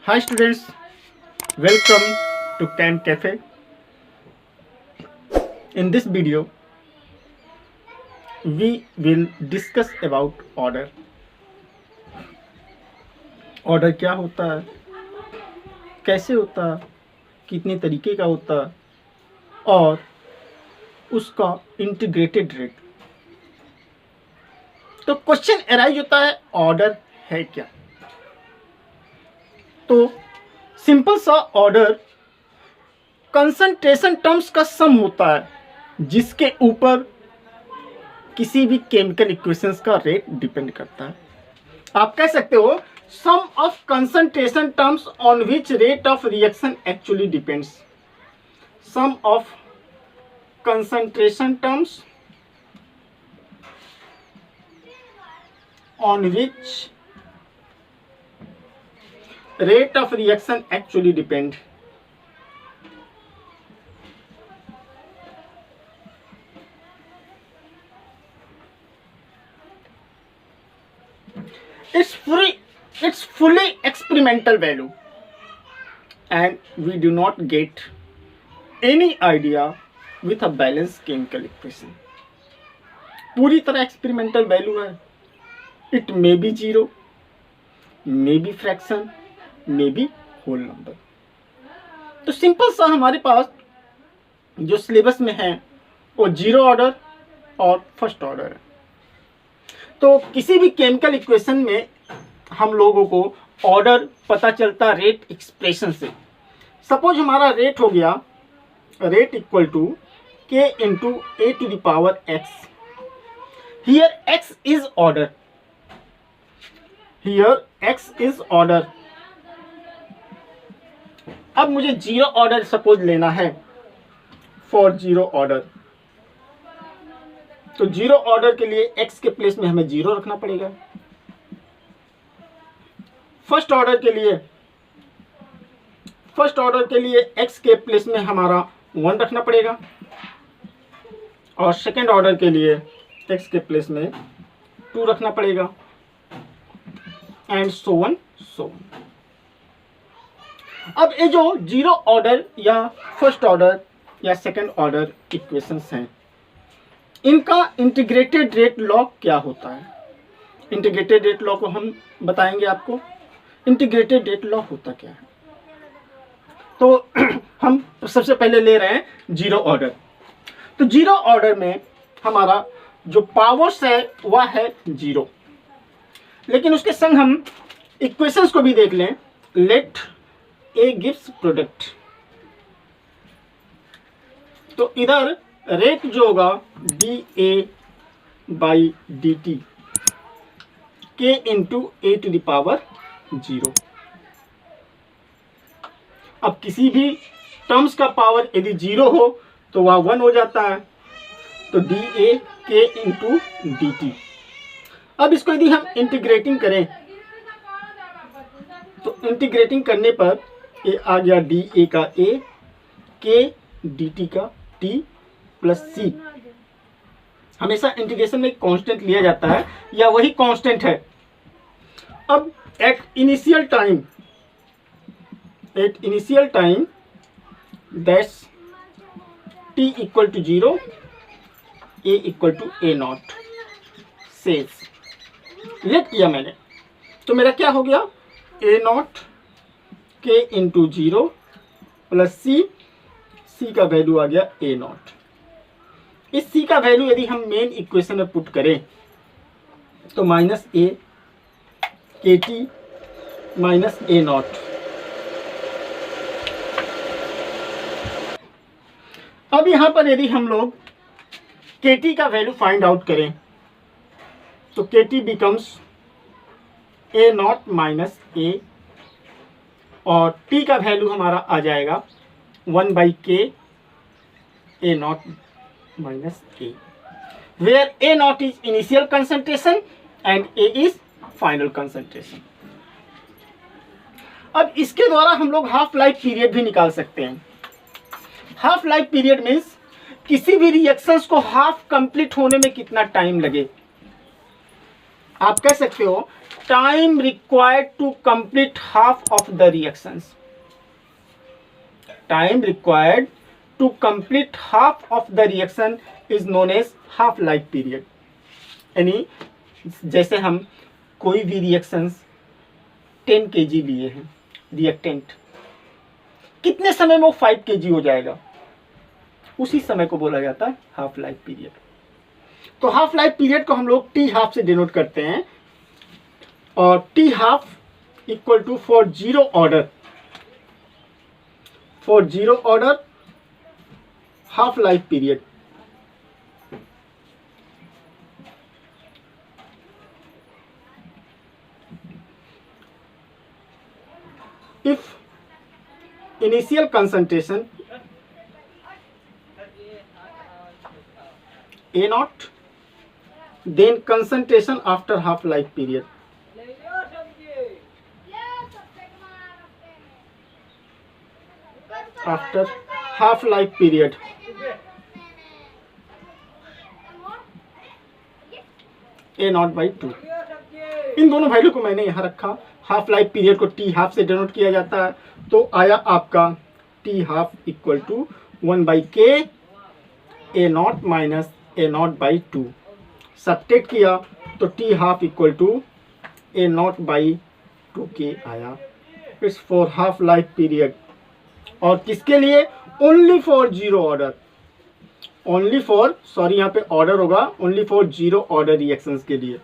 Hi students, welcome to Chem Cafe. In this video, we will discuss about order. Order क्या होता है, कैसे होता है, कितने तरीके का होता है और उसका इंटीग्रेटेड रेट। तो क्वेश्चन अराइज होता है ऑर्डर है क्या। तो सिंपल सा ऑर्डर कंसंट्रेशन टर्म्स का सम होता है जिसके ऊपर किसी भी केमिकल इक्वेशंस का रेट डिपेंड करता है। आप कह सकते हो sum of concentration terms on which rate of reaction actually depends. Sum of concentration terms on which rate of reaction actually depend. It's fully experimental value and we do not get any idea with a balanced chemical equation. पूरी तरह experimental value है। It may be zero, may be fraction, may be whole number. तो simple सा हमारे पास जो syllabus में है वो जीरो ऑर्डर और फर्स्ट ऑर्डर है। तो किसी भी केमिकल इक्वेशन में हम लोगों को ऑर्डर पता चलता रेट एक्सप्रेशन से। सपोज हमारा रेट हो गया rate equal to k into A to the power x. Here x is order, Here x is order. अब मुझे जीरो ऑर्डर सपोज लेना है फॉर जीरो ऑर्डर। तो जीरो ऑर्डर के लिए x के प्लेस में हमें जीरो रखना पड़ेगा। फर्स्ट ऑर्डर के लिए x के प्लेस में हमारा 1 रखना पड़ेगा और सेकेंड ऑर्डर के लिए x के प्लेस में 2 रखना पड़ेगा and so one so one. अब ये जो जीरो ऑर्डर या फर्स्ट ऑर्डर या सेकंड ऑर्डर इक्वेशंस हैं इनका इंटीग्रेटेड रेट लॉ क्या होता है। इंटीग्रेटेड रेट लॉ को हम बताएंगे आपको। इंटीग्रेटेड रेट लॉ होता क्या है। तो हम सबसे पहले ले रहे हैं जीरो ऑर्डर। तो जीरो ऑर्डर में हमारा जो पावर्स है वह है जीरो, लेकिन उसके संग हम इक्वेशंस को भी देख लें। लेट ए गिव्स प्रोडक्ट, तो इधर रेट जो होगा D A by D T K into A to the power zero. अब किसी भी टर्म्स का पावर यदि जीरो हो तो वह 1 हो जाता है। तो डी ए के इंटू डी टी। अब इसको यदि हम इंटीग्रेटिंग करें तो इंटीग्रेटिंग करने पर ये आ गया डी ए का ए के डी टी का टी प्लस सी। हमेशा इंटीग्रेशन में कांस्टेंट लिया जाता है या वही कांस्टेंट है। अब at initial time that's t equal to 0 A equal to A naught says let किया मैंने, तो मेरा क्या हो गया A naught k into 0 plus C का वैल्यू आ गया ए नॉट। इस सी का वैल्यू यदि हम मेन इक्वेशन में पुट करें तो minus A k t minus A not. अब यहां पर यदि हम लोग के टी का वैल्यू फाइंड आउट करें तो K T becomes A not minus A और टी का वैल्यू हमारा आ जाएगा 1 by K A not minus A, where A not is initial concentration and A is final concentration. अब इसके द्वारा हम लोग हाफ लाइफ पीरियड भी निकाल सकते हैं। हाफ लाइफ पीरियड मीन्स किसी भी रिएक्शंस को हाफ कंप्लीट होने में कितना टाइम लगे। आप कह सकते हो time required to complete half of the reactions. Time required to complete half of the reaction is known as half life period. यानी जैसे हम कोई भी रिएक्शंस 10 kg लिए हैं, रिएक्टेंट, कितने समय में वो 5 kg हो जाएगा, उसी समय को बोला जाता है हाफ लाइफ पीरियड। तो हाफ लाइफ पीरियड को हम लोग टी हाफ से डिनोट करते हैं, और t half equal to for zero order half life period. If initial concentration A naught, then concentration after half life period. After half life period, A naught by 2. इन दोनों value को मैंने यहाँ रखा। हाफ लाइफ पीरियड को t half से denote किया जाता है, तो आया आपका t half equal to 1/k A naught minus A naught by 2। Subtract किया तो t half equal to A naught by 2k आया। It's for half life period. और किसके लिए? Only for zero order, only for, sorry यहाँ पे order होगा, only for zero order reactions के लिए।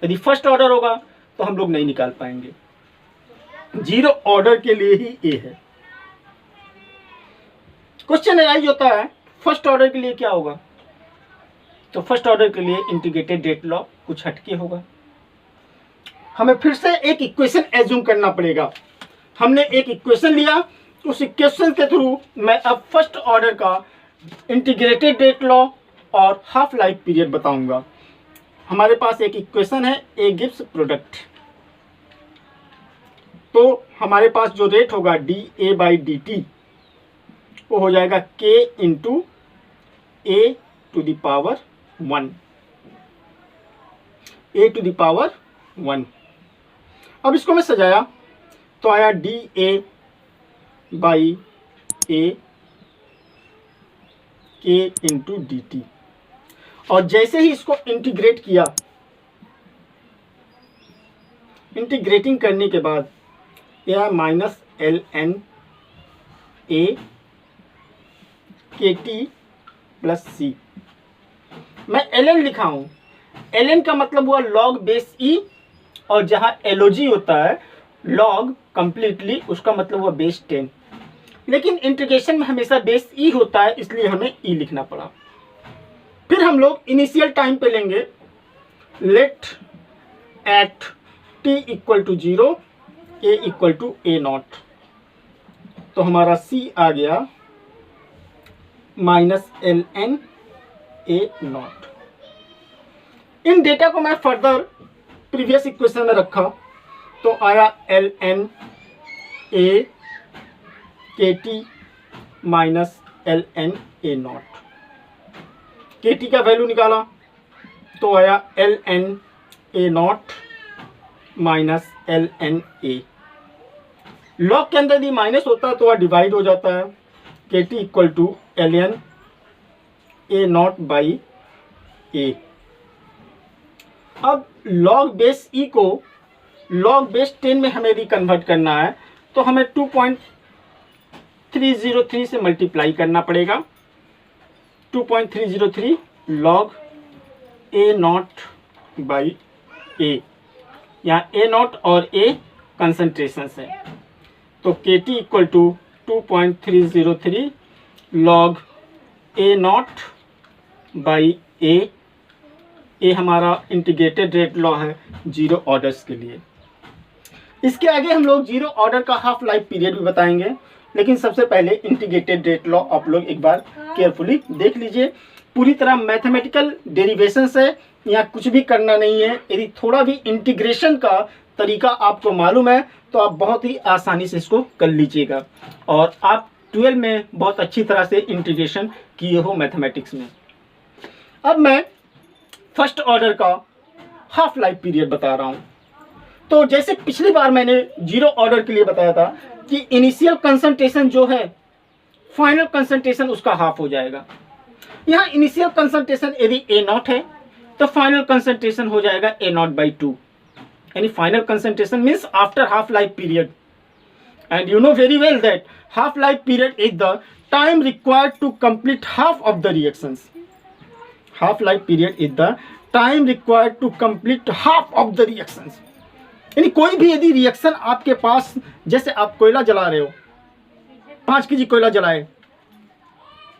यदि फर्स्ट ऑर्डर होगा तो हम लोग नहीं निकाल पाएंगे, जीरो ऑर्डर के लिए ही ए है। क्वेश्चन राइज होता है फर्स्ट ऑर्डर के लिए क्या होगा, तो फर्स्ट ऑर्डर के लिए इंटीग्रेटेड रेट लॉ कुछ हटके होगा। हमें फिर से एक इक्वेशन एज्यूम करना पड़ेगा। हमने एक इक्वेशन लिया, उस इक्वेशन के थ्रू मैं अब फर्स्ट ऑर्डर का इंटीग्रेटेड रेट लॉ और हाफ लाइफ पीरियड बताऊंगा। हमारे पास एक इक्वेशन है, ए गिव्स प्रोडक्ट, तो हमारे पास जो रेट होगा D A by D t वो हो जाएगा k into A to the power 1, A to the power 1। अब इसको मैं सजाया तो आया डी ए बाई ए के इंटू डी टी, और जैसे ही इसको इंटीग्रेट किया, इंटीग्रेटिंग करने के बाद यह minus l N A k T plus सी। मैं एल एन लिखा हूं, एल एन का मतलब हुआ लॉग बेस ई, और जहां एलओजी होता है लॉग कंप्लीटली, उसका मतलब हुआ बेस 10। लेकिन इंटीग्रेशन में हमेशा बेस ई होता है, इसलिए हमें ई लिखना पड़ा। फिर हम लोग इनिशियल टाइम पे लेंगे, let at t equal to 0 A equal to A naught, तो हमारा सी आ गया minus l N A naught. इन डेटा को मैं फर्दर प्रीवियस इक्वेशन में रखा तो आया l N A k t minus l N A naught. K t का वैल्यू निकाला तो आया l N A not minus l N A. Log के अंदर यदि माइनस होता है तो वह डिवाइड हो जाता है। K T equal to L N A not by A. अब लॉग बेस ई को लॉग बेस 10 में हमें यदि कन्वर्ट करना है तो हमें 2.303 से मल्टीप्लाई करना पड़ेगा। 2.303 log A not by A, यहाँ ए नॉट और ए कंसंट्रेशन है, तो K T equal to 2.303 log A not by A. ए हमारा इंटीग्रेटेड रेट लॉ है जीरो ऑर्डर्स के लिए। इसके आगे हम लोग जीरो ऑर्डर का हाफ लाइफ पीरियड भी बताएंगे, लेकिन सबसे पहले इंटीग्रेटेड रेट लॉ आप लोग एक बार केयरफुली देख लीजिए। पूरी तरह मैथमेटिकल डेरिवेशंस है, यहाँ कुछ भी करना नहीं है। यदि थोड़ा भी इंटीग्रेशन का तरीका आपको मालूम है तो आप बहुत ही आसानी से इसको कर लीजिएगा, और आप 12 में बहुत अच्छी तरह से इंटीग्रेशन किए हो मैथमेटिक्स में। अब मैं फर्स्ट ऑर्डर का हाफ लाइफ पीरियड बता रहा हूँ। तो जैसे पिछली बार मैंने जीरो ऑर्डर के लिए बताया था कि इनिशियल कंसंट्रेशन जो है फाइनल कंसंट्रेशन उसका हाफ हो जाएगा। यहाँ इनिशियल कंसंट्रेशन यदि ए नॉट है तो फाइनल कंसंट्रेशन हो जाएगा ए नॉट बाई 2, यानी final concentration means after half life period. And you know very well that half life period is the time required to complete half of the reactions. Half life period is the time required to complete half of the reactions. यानी कोई भी यदि reaction आपके पास, जैसे आप कोयला जला रहे हो, 5 kg कोयला जलाए,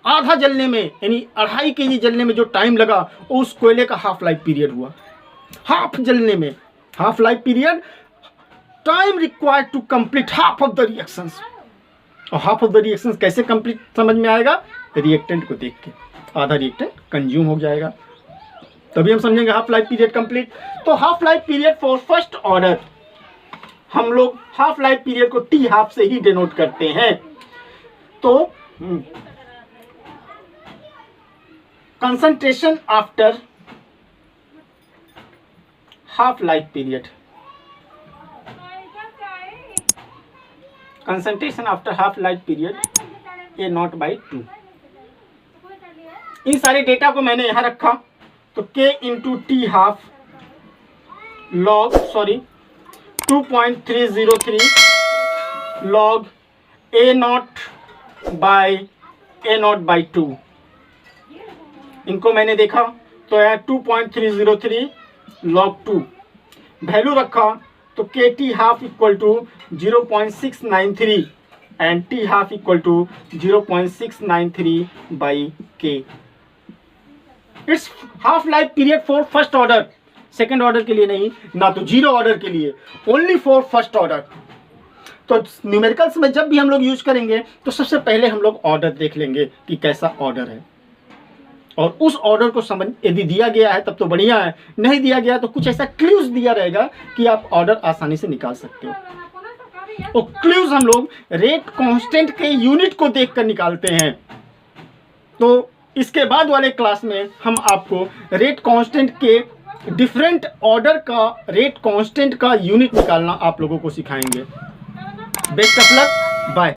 आधा जलने में यानी 2.5 kg जलने में जो टाइम लगा वो उस कोयले का हाफ लाइफ पीरियड हुआ। हाफ जलने में half life period, time required to complete half of the reactions. और हाफ ऑफ द रिएक्शंस कैसे कंप्लीट समझ में आएगा? रिएक्टेंट को देख के, आधा रिएक्टेंट कंज्यूम हो जाएगा, तभी हम समझेंगे हाफ लाइफ पीरियड कंप्लीट। तो half life period for first order, हम लोग हाफ लाइफ पीरियड को टी हाफ से ही डिनोट करते हैं। तो concentration after half life period, concentration after half life period A not by 2। इन सारे डेटा को मैंने यहां रखा, तो K into T half log 2.303 log A not by 2। इनको मैंने देखा तो यह 2.303 लॉग 2 वैल्यू रखा, तो K T half equal to 0.693 and T half equal to 0.693 by K. It's half life period for first order, second order के लिए नहीं, ना तो जीरो ऑर्डर के लिए, ओनली फॉर फर्स्ट ऑर्डर। तो न्यूमेरिकल्स में जब भी हम लोग यूज करेंगे तो सबसे पहले हम लोग ऑर्डर देख लेंगे कि कैसा ऑर्डर है, और उस ऑर्डर को समझ, यदि दिया गया है तब तो बढ़िया है, नहीं दिया गया तो कुछ ऐसा क्लूज दिया रहेगा कि आप ऑर्डर आसानी से निकाल सकते हो। और क्लूज हम लोग रेट कांस्टेंट के यूनिट को देखकर निकालते हैं। तो इसके बाद वाले क्लास में हम आपको रेट कांस्टेंट के डिफरेंट ऑर्डर का रेट कांस्टेंट का यूनिट निकालना आप लोगों को सिखाएंगे। Best of luck, bye.